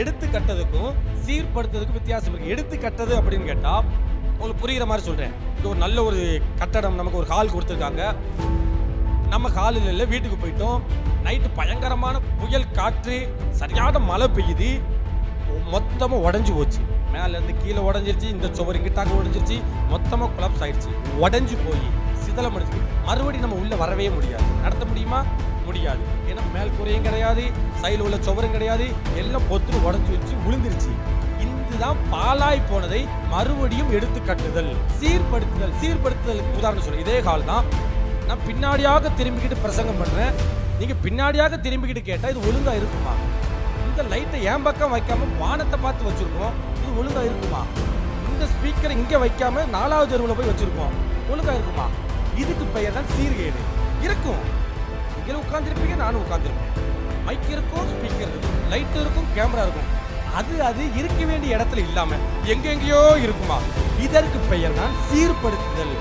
எடுத்து கட்டதுக்கும் சீர்படுத்துறதுக்கும் வித்தியாசம் இருக்கு. எடுத்து கட்டது அப்படின்னு கேட்டா உங்களுக்கு புரியுற மாதிரி சொல்றேன். இது ஒரு நல்ல ஒரு கட்டடம், நமக்கு ஒரு ஹால் கொடுத்துருக்காங்க. நம்ம ஹாலில் இல்லை, வீட்டுக்கு போயிட்டோம். நைட்டு பயங்கரமான புயல் காற்று, சரியான மழை பெய்யுது, மொத்தமாக உடஞ்சி போச்சு. மேலேருந்து கீழே உடஞ்சிருச்சு, இந்த சுவர் இங்கிட்டாங்க உடஞ்சிருச்சு, மொத்தமாக கொலாப்ஸ் ஆயிடுச்சு. உடஞ்சி போய் சிதலம் அடிச்சு மறுபடியும் நம்ம உள்ளே வரவே முடியாது. நடத்த முடியுமா? முடியாது. ஏன்னா மேல் கூரையும் கிடையாது, சைடில் உள்ள சுவரும் கிடையாது, எல்லாம் பொத்து உடஞ்சி வச்சு விழுந்துருச்சு. இதுதான் பாலாய் போனதை மறுபடியும் எடுத்து கட்டுதல், சீர்படுத்துதல். சீர்படுத்துதலுக்கு உதாரணம் சொல்ல, இதே கால் தான். நான் பின்னாடியாக திரும்பிக்கிட்டு பிரசங்கம் பண்றேன், நீங்க பின்னாடியாக திரும்பிக்கிட்டு கேட்டா இது ஒழுங்கா இருக்குமா? இந்த லைட்டை என் பக்கம் வைக்காம வானத்தை பார்த்து வச்சிருக்கோம், இது ஒழுங்கா இருக்குமா? இந்த ஸ்பீக்கரை இங்க வைக்காம 4வது தெருவில் போய் வச்சிருக்கோம், ஒழுங்கா இருக்குமா? இதுக்கு பெயர் தான் சீர்கேடு. இருக்கும், நீங்களும் உட்கார்ந்துருப்பீங்க, நானும் உட்கார்ந்துருப்பேன். மைக் இருக்கும், ஸ்பீக்கர் இருக்கும், லைட் இருக்கும், கேமரா இருக்கும். அது இருக்க வேண்டிய இடத்துல இல்லாம எங்கெங்கயோ இருக்குமா? இதற்கு பெயர் தான் சீர்படுத்துதல்.